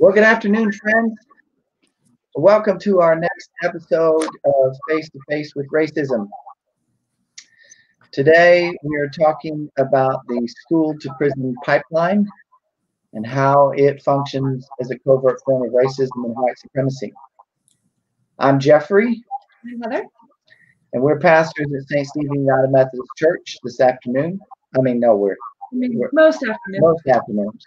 Well, good afternoon, friends. Welcome to our next episode of Face to Face with Racism. Today, we are talking about the school to prison pipeline and how it functions as a covert form of racism and white supremacy. I'm Jeffrey. I'm Heather. And we're pastors at St. Stephen United Methodist Church this afternoon. We're most afternoons.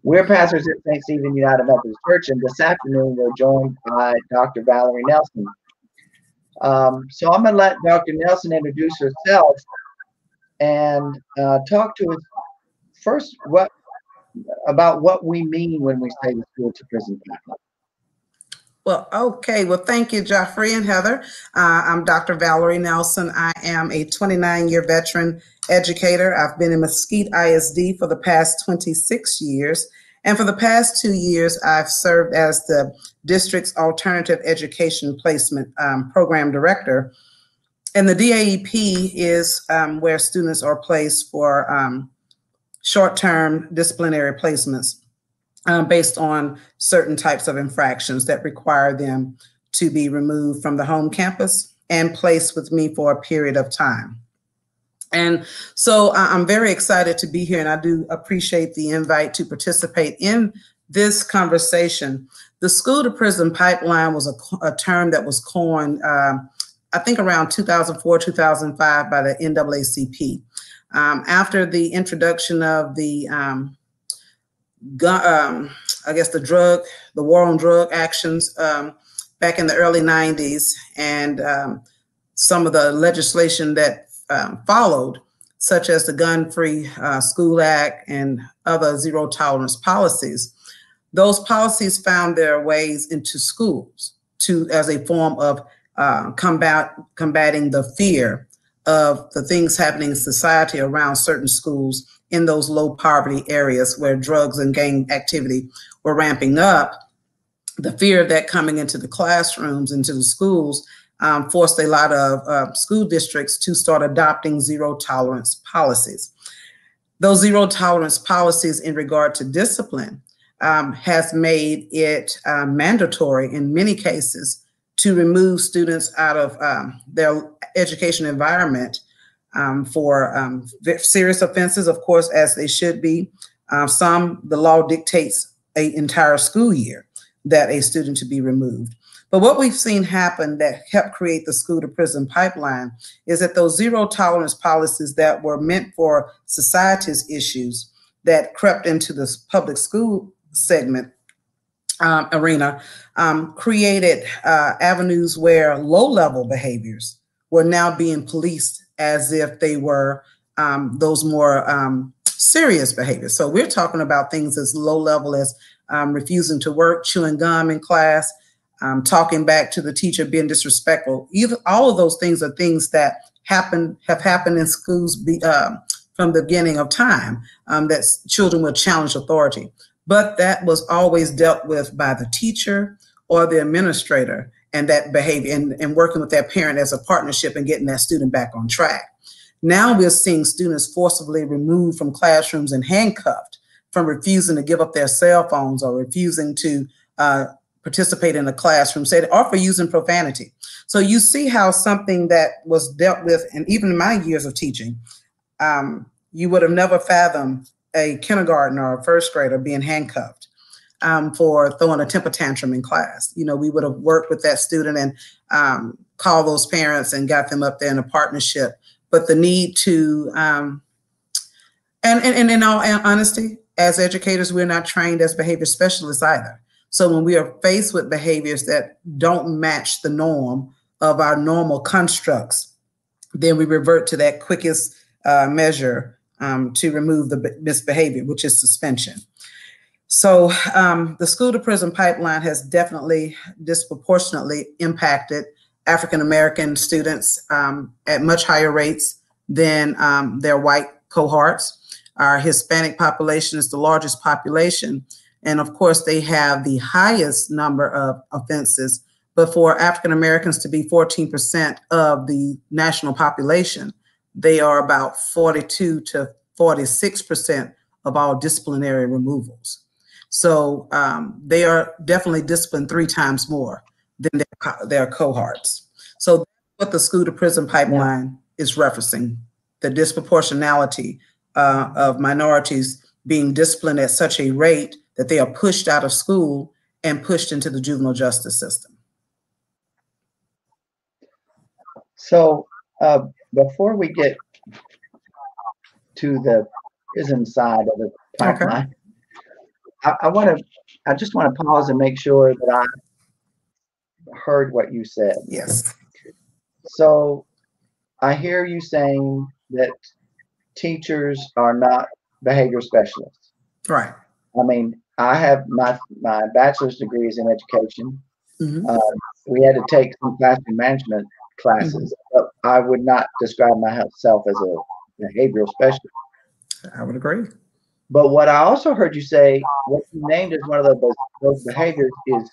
We're pastors at St. Stephen United Methodist Church, and this afternoon we're joined by Dr. Valerie Nelson. So I'm going to let Dr. Nelson introduce herself and talk to us first about what we mean when we say the school to prison pipeline. Well, okay. Well, thank you, Jeffrey and Heather. I'm Dr. Valerie Nelson. I am a 29-year veteran educator. I've been in Mesquite ISD for the past 26 years. And for the past 2 years, I've served as the district's alternative education placement program director. And the DAEP is where students are placed for short-term disciplinary placements based on certain types of infractions that require them to be removed from the home campus and placed with me for a period of time. And so I'm very excited to be here, and I do appreciate the invite to participate in this conversation. The school to prison pipeline was a term that was coined, I think around 2004, 2005 by the NAACP. After the introduction of the the war on drug actions back in the early 90s, and some of the legislation that followed, such as the Gun-Free School Act and other zero tolerance policies. Those policies found their ways into schools as a form of combating the fear of the things happening in society around certain schools in those low poverty areas where drugs and gang activity were ramping up. The fear of that coming into the classrooms, into the schools, forced a lot of school districts to start adopting zero tolerance policies. Those zero tolerance policies in regard to discipline has made it mandatory in many cases to remove students out of their education environment for serious offenses, of course, as they should be. The law dictates an entire school year that a student to be removed. But what we've seen happen that helped create the school to prison pipeline is that those zero tolerance policies that were meant for society's issues that crept into the public school segment arena created avenues where low-level behaviors were now being policed as if they were those more serious behaviors. So we're talking about things as low level as refusing to work, chewing gum in class, talking back to the teacher, being disrespectful. All of those things are things that have happened in schools from the beginning of time, that children will challenge authority. But that was always dealt with by the teacher or the administrator, and that behavior and working with that parent as a partnership and getting that student back on track. Now we're seeing students forcibly removed from classrooms and handcuffed from refusing to give up their cell phones or refusing to participate in a classroom setting or for using profanity. So you see how something that was dealt with, and even in my years of teaching, you would have never fathomed a kindergartner or a first grader being handcuffed for throwing a temper tantrum in class. You know, we would have worked with that student and called those parents and got them up there in a partnership. But the need to, and in all honesty, as educators, we're not trained as behavior specialists either. So when we are faced with behaviors that don't match the norm of our normal constructs, then we revert to that quickest measure to remove the misbehavior, which is suspension. So the school to prison pipeline has definitely disproportionately impacted African-American students at much higher rates than their white cohorts. Our Hispanic population is the largest population. And of course, they have the highest number of offenses. But for African-Americans to be 14% of the national population, they are about 42 to 46% of all disciplinary removals. So they are definitely disciplined 3 times more than their cohorts. So that's what the school to prison pipeline is referencing, the disproportionality of minorities being disciplined at such a rate that they are pushed out of school and pushed into the juvenile justice system. So before we get to the prison side of the pipeline, I just want to pause and make sure that I heard what you said. Yes. So I hear you saying that teachers are not behavior specialists. Right. I mean, I have my bachelor's degree is in education. Mm-hmm. We had to take some classroom management classes, but I would not describe myself as a behavioral specialist. I would agree. But what I also heard you say, what you named as one of those behaviors is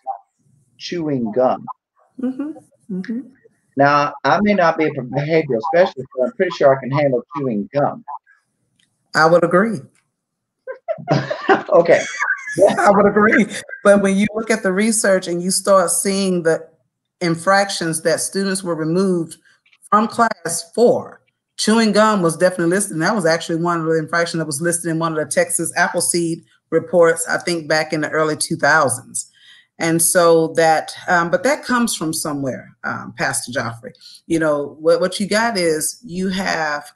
chewing gum. Mm-hmm. Mm-hmm. Now, I may not be a behavioral specialist, but I'm pretty sure I can handle chewing gum. I would agree. Okay. I would agree. But when you look at the research and you start seeing the infractions that students were removed from class for, chewing gum was definitely listed. And that was actually one of the infractions that was listed in one of the Texas Appleseed reports, I think back in the early 2000s. And so that, but that comes from somewhere, Pastor Joffrey. You know, what you got is you have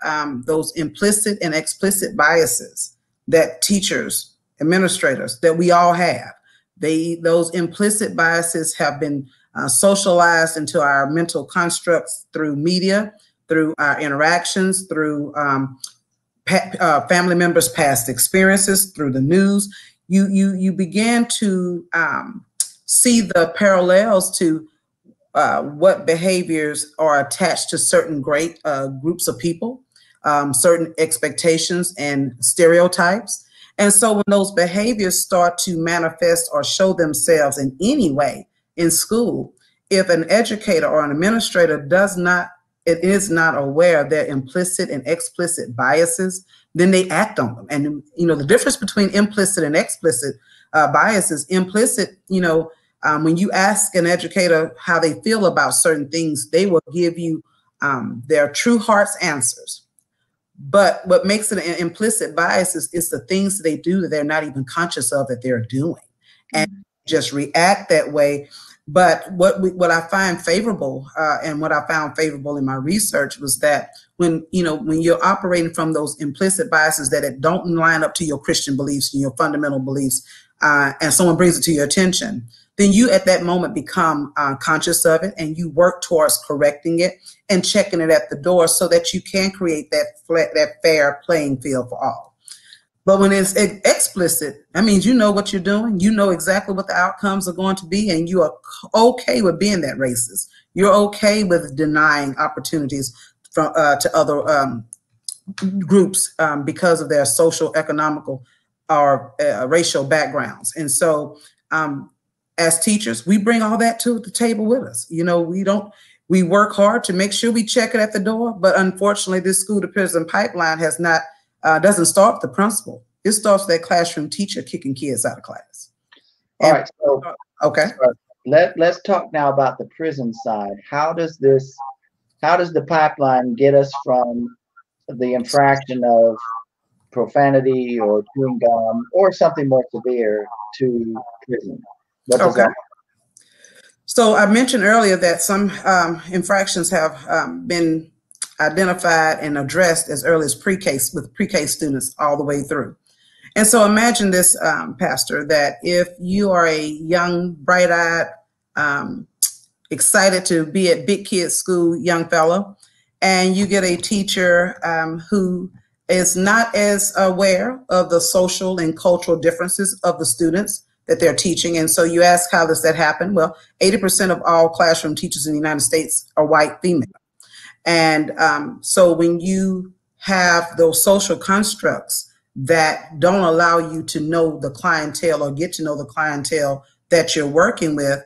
those implicit and explicit biases that teachers, administrators, that we all have. Those implicit biases have been socialized into our mental constructs through media, through our interactions, through family members' past experiences, through the news. You begin to see the parallels to what behaviors are attached to certain great groups of people, certain expectations and stereotypes. And so when those behaviors start to manifest or show themselves in any way in school, if an educator or an administrator is not aware of their implicit and explicit biases, then they act on them. And, you know, the difference between implicit and explicit biases, implicit, you know, when you ask an educator how they feel about certain things, they will give you their true heart's answers. But what makes it an implicit bias is the things that they do that they're not even conscious of that they're doing, and just react that way. But what I find favorable and what I found favorable in my research was that when you're operating from those implicit biases that it don't line up to your Christian beliefs and your fundamental beliefs, and someone brings it to your attention, then you at that moment become conscious of it and you work towards correcting it and checking it at the door so that you can create that fair playing field for all. But when it's explicit, that means you know what you're doing. You know exactly what the outcomes are going to be, and you are okay with being that racist. You're okay with denying opportunities to other groups because of their social, economical, or racial backgrounds. And so as teachers, we bring all that to the table with us. You know, we work hard to make sure we check it at the door, but unfortunately this school to prison pipeline has not, doesn't start the principal. It starts that classroom teacher kicking kids out of class. All right, so okay. Let's talk now about the prison side. How does the pipeline get us from the infraction of profanity or chewing gum or something more severe to prison? What does that mean? So I mentioned earlier that some infractions have been identified and addressed as early as pre-K with pre-K students all the way through. And so imagine this, Pastor, that if you are a young, bright-eyed, excited to be at big kid school young fellow, and you get a teacher who is not as aware of the social and cultural differences of the students that they're teaching. And so you ask, how does that happen? Well, 80% of all classroom teachers in the United States are white female. And so when you have those social constructs that don't allow you to know the clientele or get to know the clientele that you're working with,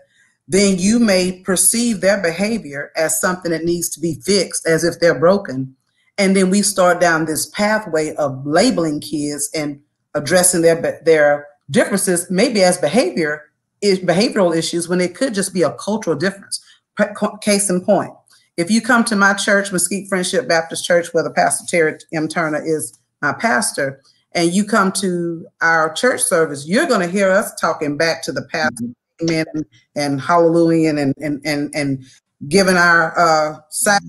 then you may perceive their behavior as something that needs to be fixed, as if they're broken. And then we start down this pathway of labeling kids and addressing their differences, maybe as behavioral issues, when it could just be a cultural difference. Case in point, if you come to my church, Mesquite Friendship Baptist Church, where the Pastor Terry M. Turner is my pastor, and you come to our church service, you're going to hear us talking back to the pastor, amen, and hallelujah, and giving our side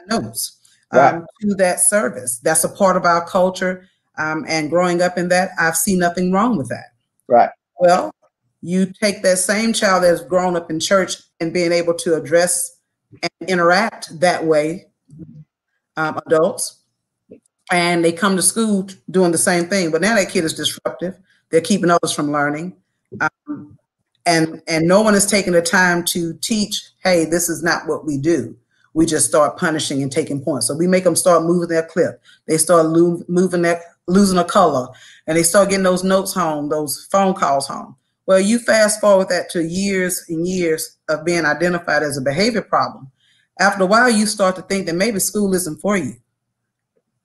notes to that service. That's a part of our culture. And growing up in that, I've seen nothing wrong with that. Right. Well, you take that same child that's grown up in church and being able to address and interact that way, adults, and they come to school doing the same thing. But now that kid is disruptive. They're keeping others from learning. And no one is taking the time to teach, hey, this is not what we do. We just start punishing and taking points. So we make them start moving their clip. They start losing a color, and they start getting those notes home, those phone calls home. Well, you fast forward that to years and years of being identified as a behavior problem. After a while, you start to think that maybe school isn't for you.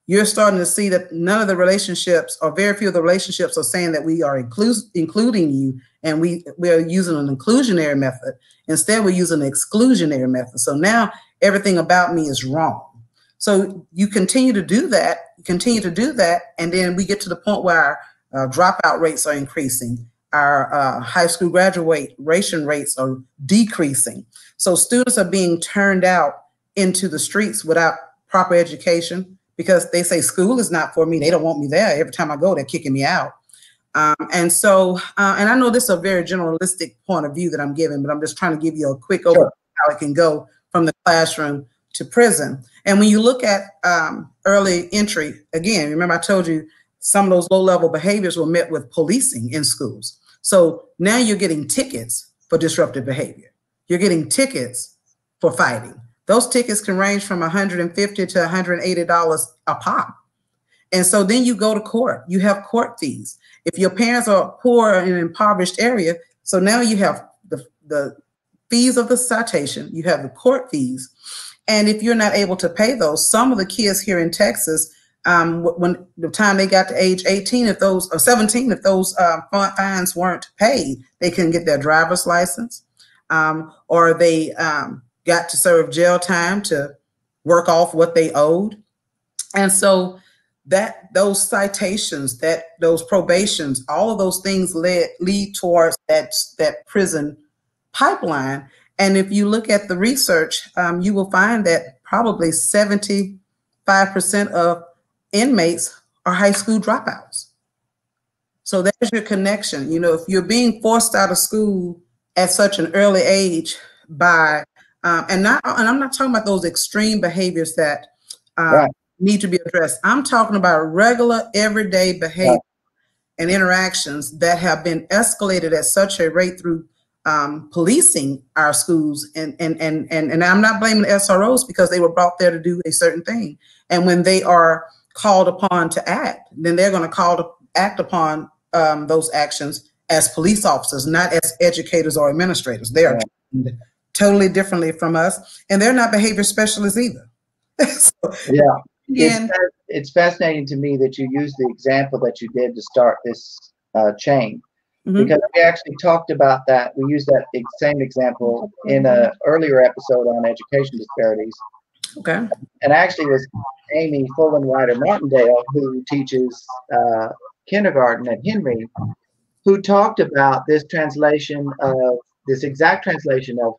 You're starting to see that none of the relationships, or very few of the relationships, are saying that we are including you, and we are using an inclusionary method. Instead, we're using an exclusionary method. So now everything about me is wrong. So you continue to do that, and then we get to the point where our dropout rates are increasing. Our high school graduation rates are decreasing. So students are being turned out into the streets without proper education, because they say school is not for me. They don't want me there. Every time I go, they're kicking me out. And I know this is a very generalistic point of view that I'm giving, but I'm just trying to give you a quick overview of how it can go from the classroom to prison. And when you look at early entry, again, remember I told you some of those low-level behaviors were met with policing in schools. So now you're getting tickets for disruptive behavior. You're getting tickets for fighting. Those tickets can range from $150 to $180 a pop. And so then you go to court. You have court fees. If your parents are poor in an impoverished area, so now you have the fees of the citation, you have the court fees. And if you're not able to pay those, some of the kids here in Texas, when the time they got to age 18, if those, or 17, if those fines weren't paid, they couldn't get their driver's license, or they got to serve jail time to work off what they owed. And so those citations, those probations, all of those things lead towards that prison pipeline. And if you look at the research, you will find that probably 75% of inmates are high school dropouts. So there's your connection. You know, if you're being forced out of school at such an early age by, and I'm not talking about those extreme behaviors that need to be addressed. I'm talking about regular, everyday behavior and interactions that have been escalated at such a rate through policing our schools, and I'm not blaming the SROs, because they were brought there to do a certain thing. And when they are called upon to act, then they're going to act upon those actions as police officers, not as educators or administrators. They are trained totally differently from us, and they're not behavior specialists either. It's fascinating to me that you used the example that you did to start this chain. Because we actually talked about that. We used that same example in an earlier episode on education disparities. Okay. And actually it was Amy Fullenrider Martindale, who teaches kindergarten at Henry, who talked about this exact translation of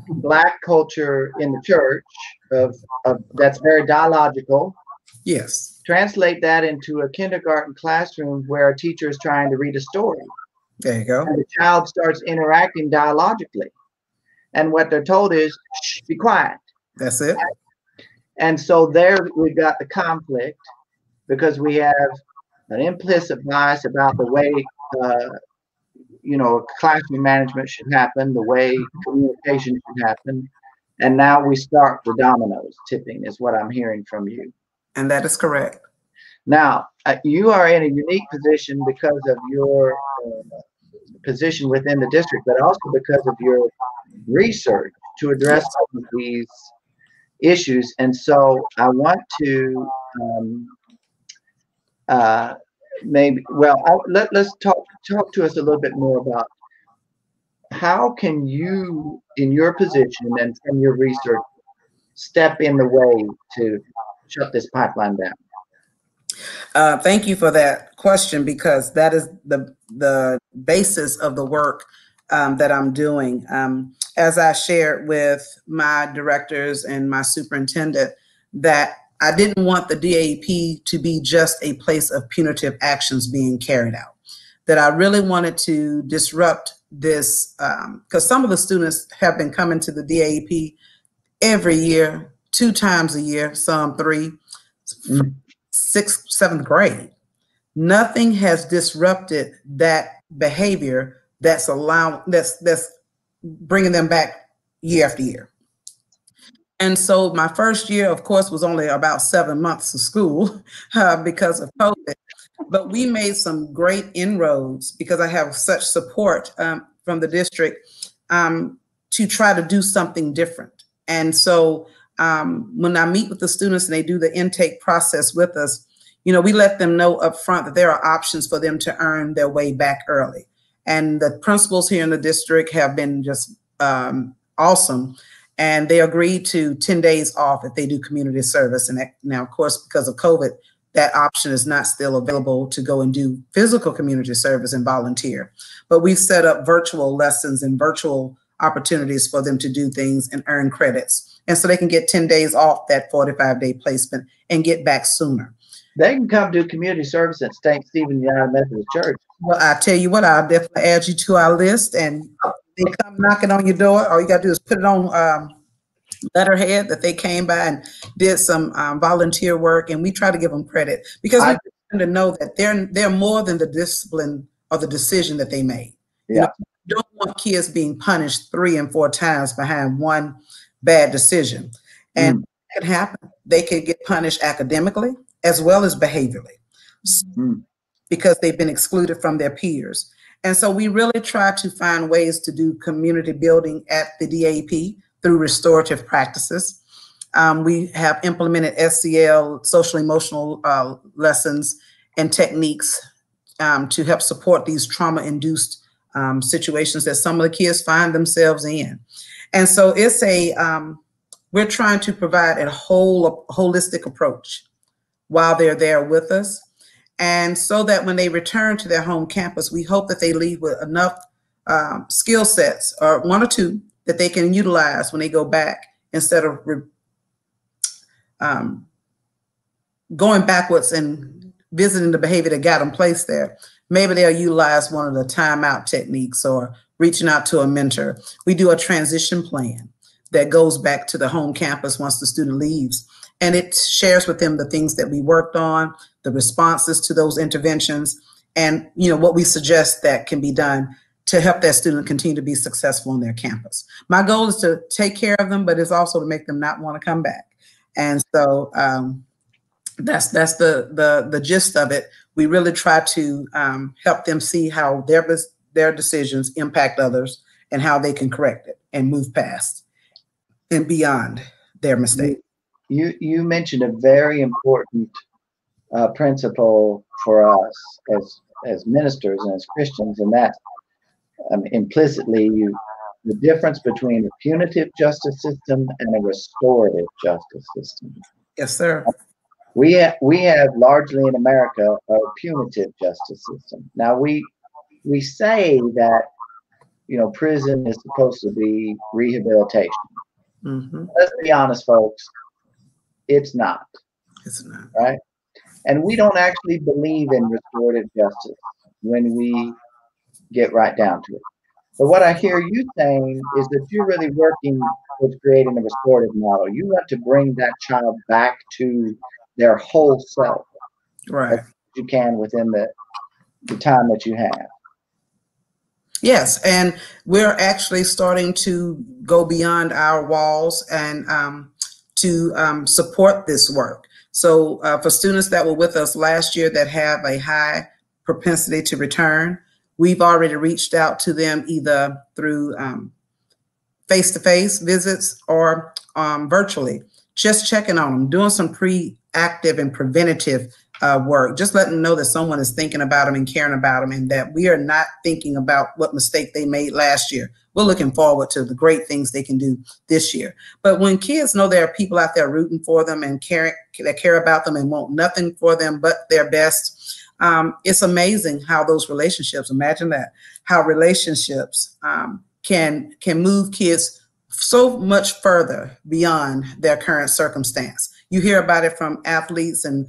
Black culture in the church, of that's very dialogical. Yes. Translate that into a kindergarten classroom where a teacher is trying to read a story. There you go. And the child starts interacting dialogically. And what they're told is, shh, be quiet. That's it. And so there we've got the conflict, because we have an implicit bias about the way, classroom management should happen, the way communication should happen. And now we start the dominoes tipping, is what I'm hearing from you. And that is correct. Now, you are in a unique position because of your position within the district, but also because of your research to address some of these issues. And so I want to maybe, well, let's talk to us a little bit more about how can you, in your position and from your research, step in the way to shut this pipeline down? Thank you for that question, because that is the basis of the work that I'm doing. As I shared with my directors and my superintendent, that I didn't want the DAEP to be just a place of punitive actions being carried out, that I really wanted to disrupt this, because some of the students have been coming to the DAEP every year, 2 times a year, some 3, 6th, 7th grade. Nothing has disrupted that behavior that's bringing them back year after year. And so my first year, of course, was only about 7 months of school because of COVID. But we made some great inroads because I have such support from the district to try to do something different. And so when I meet with the students and they do the intake process with us, we let them know up front that there are options for them to earn their way back early. And the principals here in the district have been just awesome. And they agreed to 10 days off if they do community service. And now, of course, because of COVID, that option is not still available to go and do physical community service and volunteer. But we've set up virtual lessons and virtual opportunities for them to do things and earn credits. And so they can get 10 days off that 45-day placement and get back sooner. They can come do community service at St. Stephen United Methodist Church. Well, I tell you what, I'll definitely add you to our list, and they come knocking on your door. All you got to do is put it on letterhead that they came by and did some volunteer work, and we try to give them credit because we want them to know that they're more than the discipline or the decision that they made. Yeah. You don't want kids being punished 3 and 4 times behind one bad decision, and it could happen. They could get punished academically as well as behaviorally because they've been excluded from their peers. And so we really try to find ways to do community building at the DAP through restorative practices. We have implemented SEL, social emotional lessons and techniques to help support these trauma-induced situations that some of the kids find themselves in. And so it's we're trying to provide a holistic approach while they're there with us. And so that when they return to their home campus, we hope that they leave with enough skill sets, or 1 or 2, that they can utilize when they go back, instead of going backwards and visiting the behavior that got them placed there. Maybe they'll utilize one of the timeout techniques or reaching out to a mentor. We do a transition plan that goes back to the home campus once the student leaves. And it shares with them the things that we worked on, the responses to those interventions, and what we suggest that can be done to help that student continue to be successful on their campus. My goal is to take care of them, but it's also to make them not want to come back. And so that's the gist of it. We really try to help them see how their decisions impact others and how they can correct it and move past and beyond their mistake. You mentioned a very important principle for us as ministers and as Christians, and that implicitly the difference between a punitive justice system and a restorative justice system. Yes, sir. We have largely in America a punitive justice system. Now we say that prison is supposed to be rehabilitation. Let's be honest, folks. It's not. It's not. Right? And we don't actually believe in restorative justice when we get right down to it. But what I hear you saying is that you're really working with creating a restorative model. You want to bring that child back to their whole self. Right. As you can within the time that you have. Yes, and we're actually starting to go beyond our walls and to support this work. So for students that were with us last year that have a high propensity to return, we've already reached out to them either through face-to-face visits or virtually, just checking on them, doing some pre-active and preventative work. Just letting them know that someone is thinking about them and caring about them, and that we are not thinking about what mistake they made last year. We're looking forward to the great things they can do this year. But when kids know there are people out there rooting for them and that care about them and want nothing for them but their best, it's amazing how those relationships, imagine that, how relationships can move kids so much further beyond their current circumstance. You hear about it from athletes and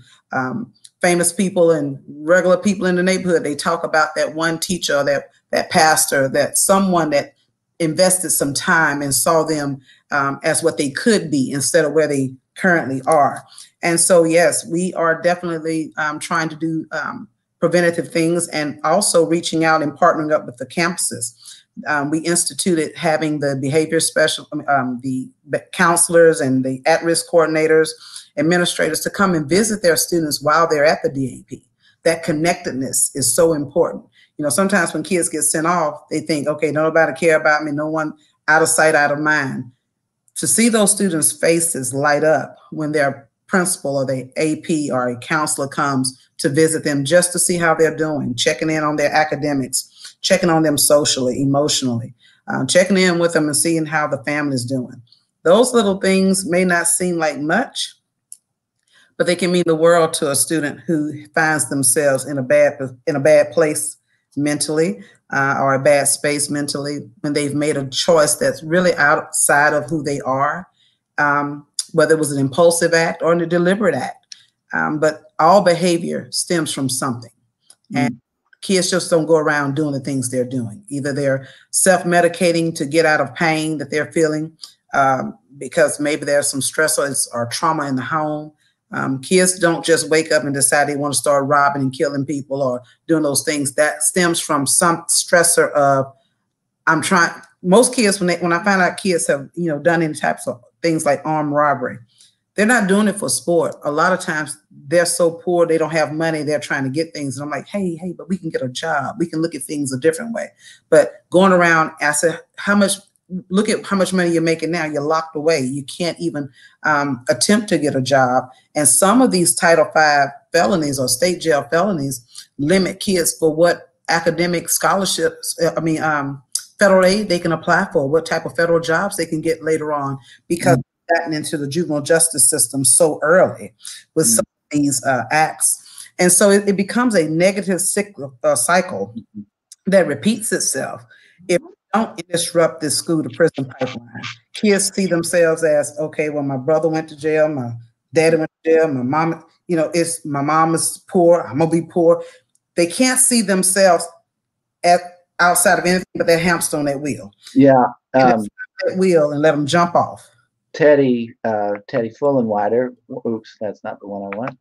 famous people and regular people in the neighborhood. They talk about that one teacher, that pastor, that someone that invested some time and saw them as what they could be instead of where they currently are. And so, yes, we are definitely trying to do preventative things, and also reaching out and partnering up with the campuses. We instituted having the behavior the counselors and the at-risk coordinators, administrators to come and visit their students while they're at the DAP. That connectedness is so important. You know, sometimes when kids get sent off, they think, okay, nobody care about me, no one, out of sight, out of mind. To see those students' faces light up when their principal or the AP or a counselor comes to visit them just to see how they're doing, checking in on their academics, checking on them socially, emotionally, checking in with them and seeing how the family's doing. Those little things may not seem like much, but they can mean the world to a student who finds themselves in a bad place mentally, or a bad space mentally, when they've made a choice that's really outside of who they are, whether it was an impulsive act or a deliberate act. But all behavior stems from something. And kids just don't go around doing the things they're doing. Either they're self-medicating to get out of pain that they're feeling, because maybe there's some stress or trauma in the home. Kids don't just wake up and decide they want to start robbing and killing people or doing those things. That stems from some stressor of, most kids, when I find out kids have, done any types of things like armed robbery, they're not doing it for sport. A lot of times they're so poor, they don't have money, they're trying to get things. And I'm like, hey, but we can get a job. We can look at things a different way. But going around, I said, look at how much money you're making now. You're locked away. You can't even attempt to get a job. And some of these Title V felonies or state jail felonies limit kids for what academic scholarships, federal aid they can apply for, what type of federal jobs they can get later on, because they've gotten into the juvenile justice system so early with some of these acts. And so it becomes a negative cycle that repeats itself. If we don't disrupt this school to prison pipeline, kids see themselves as, okay, well, my brother went to jail, my daddy went to jail, my mom, my mom is poor, I'm gonna be poor. They can't see themselves outside of anything but their hamster on that wheel. Yeah. That wheel and let them jump off. Teddy Fullenwider, oops, that's not the one I want.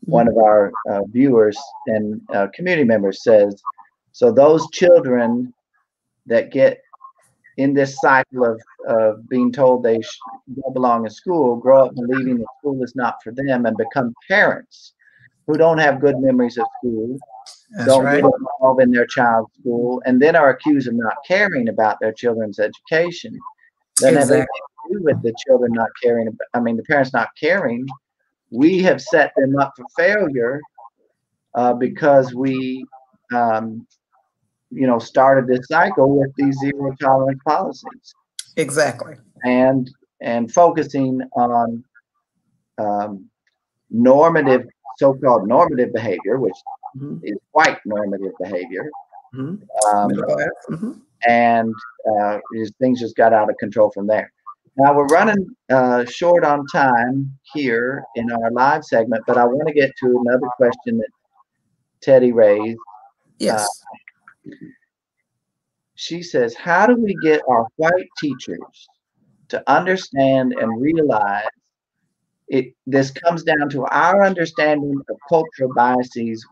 One of our viewers and community members says, so those children that get in this cycle of being told they don't belong in school, grow up believing that school is not for them, and become parents who don't have good memories of school, don't get involved in their child's school, and then are accused of not caring about their children's education. Doesn't have anything to do with the children not caring, the parents not caring. We have set them up for failure because we started this cycle with these zero tolerance policies. Exactly. And focusing on normative, so-called normative behavior, which is white normative behavior. And things just got out of control from there. Now we're running short on time here in our live segment, but I want to get to another question that Teddy raised. Yes. She says, how do we get our white teachers to understand and realize this comes down to our understanding of cultural biases?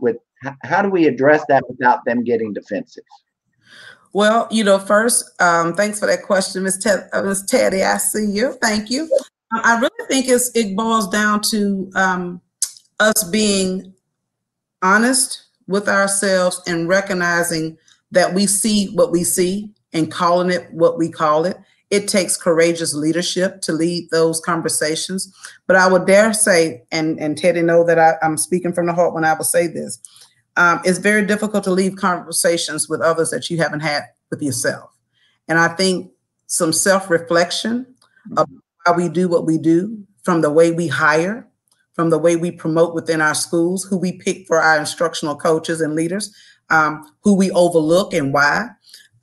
How do we address that without them getting defensive? Well, first, thanks for that question, Ms. Teddy. I see you. Thank you. I really think it boils down to us being honest with ourselves and recognizing that we see what we see and calling it what we call it. it takes courageous leadership to lead those conversations. But I would dare say, and Teddy know that I'm speaking from the heart when I will say this, it's very difficult to leave conversations with others that you haven't had with yourself. And I think some self-reflection of how we do what we do, from the way we hire, from the way we promote within our schools, who we pick for our instructional coaches and leaders, who we overlook and why.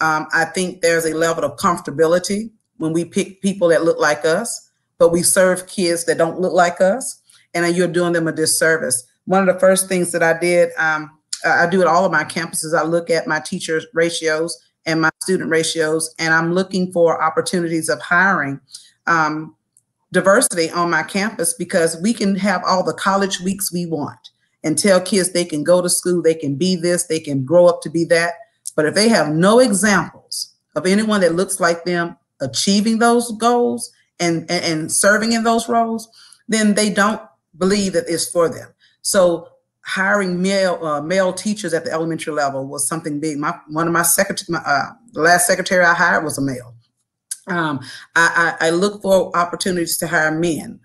I think there's a level of comfortability when we pick people that look like us, but we serve kids that don't look like us, and you're doing them a disservice. One of the first things that I did, I do at all of my campuses, I look at my teacher ratios and my student ratios, and I'm looking for opportunities of hiring diversity on my campus, because we can have all the college weeks we want and tell kids they can go to school, they can be this, they can grow up to be that. But if they have no examples of anyone that looks like them achieving those goals and serving in those roles, then they don't believe that it's for them. So hiring male teachers at the elementary level was something big. One of my the last secretary I hired was a male. I look for opportunities to hire men,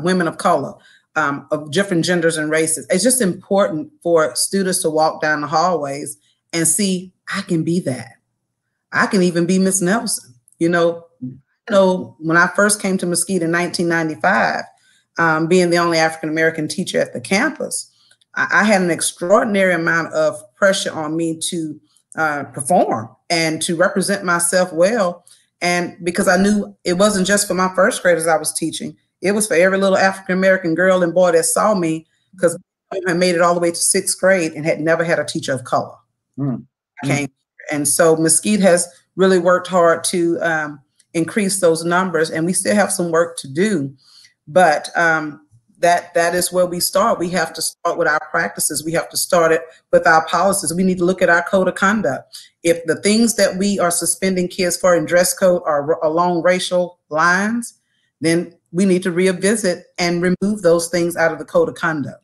women of color, of different genders and races. It's just important for students to walk down the hallways and see, I can be that. I can even be Miss Nelson. You know, when I first came to Mesquite in 1995, being the only African-American teacher at the campus, I had an extraordinary amount of pressure on me to perform and to represent myself well. And because I knew it wasn't just for my first graders I was teaching, it was for every little African-American girl and boy that saw me, because I had made it all the way to 6th grade and had never had a teacher of color. And so Mesquite has really worked hard to increase those numbers, and we still have some work to do. But that is where we start. We have to start with our practices. We have to start it with our policies. We need to look at our code of conduct. If the things that we are suspending kids for in dress code are along racial lines, then we need to revisit and remove those things out of the code of conduct.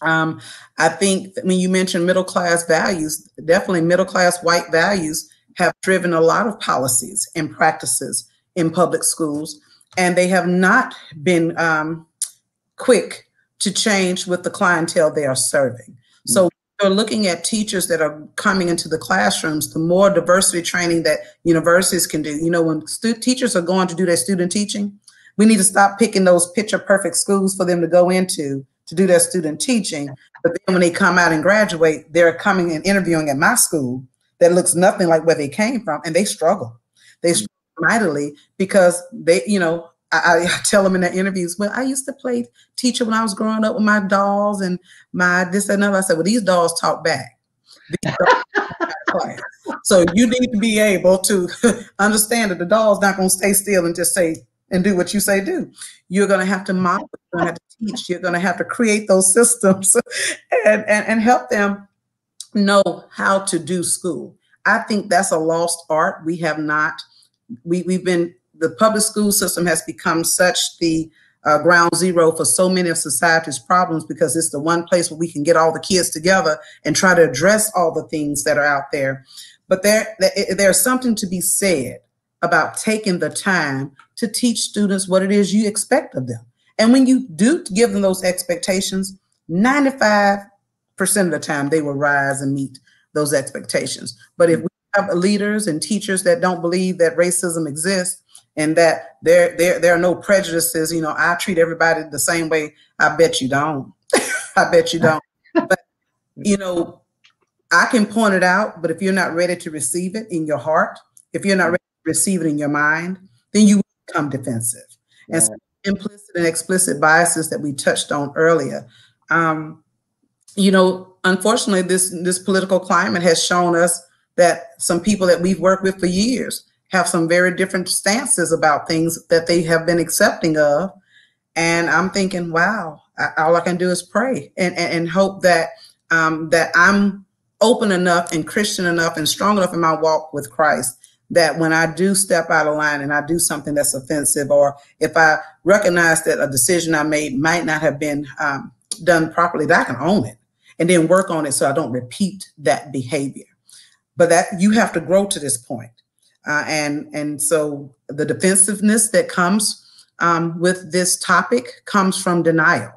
I think that when you mention middle-class values, definitely middle-class white values have driven a lot of policies and practices in public schools, and they have not been quick to change with the clientele they are serving. So they're looking at teachers that are coming into the classrooms, the more diversity training that universities can do. You know, when teachers are going to do their student teaching, we need to stop picking those picture perfect schools for them to go into to do their student teaching. But then when they come out and graduate, they're coming and interviewing at my school that looks nothing like where they came from, and they struggle. They struggle mightily because they, you know, I tell them in their interviews, well, I used to play teacher when I was growing up with my dolls and my this and another. I said, well, these dolls talk back. These dolls talk back. So you need to be able to understand that the doll's not going to stay still and just say and do what you say do. You're going to have to model, you're going to have to teach, you're going to have to create those systems and help them know how to do school. I think that's a lost art. We have not, we've been, the public school system has become such the ground zero for so many of society's problems, because it's the one place where we can get all the kids together and try to address all the things that are out there. But there's something to be said about taking the time to teach students what it is you expect of them. And when you do give them those expectations, 95% of the time they will rise and meet those expectations. But if we have leaders and teachers that don't believe that racism exists and that there are no prejudices, you know, I treat everybody the same way, I bet you don't. I bet you don't. But, you know, I can point it out, but if you're not ready to receive it in your heart, if you're not ready to receive it in your mind, then you become defensive. And so implicit and explicit biases that we touched on earlier. You know, unfortunately, this political climate has shown us that some people that we've worked with for years have some very different stances about things that they have been accepting of. And I'm thinking, wow, all I can do is pray and hope that that I'm open enough and Christian enough and strong enough in my walk with Christ that when I do step out of line and I do something that's offensive, or if I recognize that a decision I made might not have been done properly, that I can own it and then work on it so I don't repeat that behavior. But that you have to grow to this point. And so the defensiveness that comes with this topic comes from denial.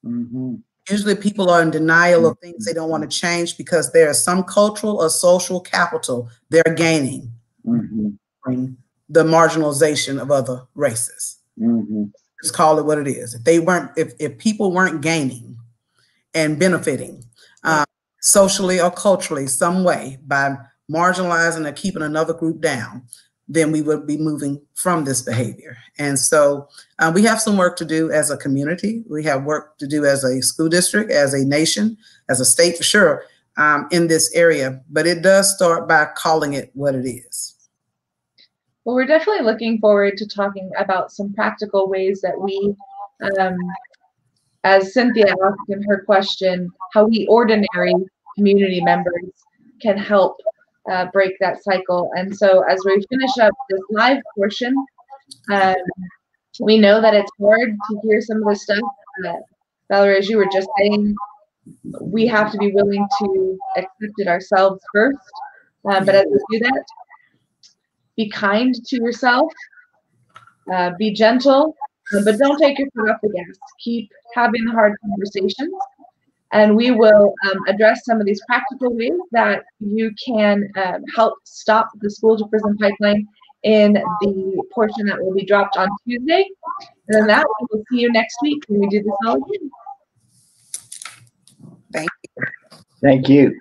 Mm-hmm. Usually people are in denial of things they don't want to change because there is some cultural or social capital they're gaining from the marginalization of other races. Just call it what it is. If people weren't gaining and benefiting socially or culturally some way by marginalizing or keeping another group down, then we would be moving from this behavior. And so we have some work to do as a community. We have work to do as a school district, as a nation, as a state for sure, in this area. But it does start by calling it what it is. Well, we're definitely looking forward to talking about some practical ways that we, as Cynthia asked in her question, how we ordinary community members can help break that cycle. And so as we finish up this live portion, we know that it's hard to hear some of the stuff. Valerie, as you were just saying, we have to be willing to accept it ourselves first. But as we do that, be kind to yourself, be gentle, but don't take your foot off the gas. Keep having the hard conversations. And we will address some of these practical ways that you can help stop the school to prison pipeline in the portion that will be dropped on Tuesday. And then that we will see you next week when we do this all again. Thank you. Thank you.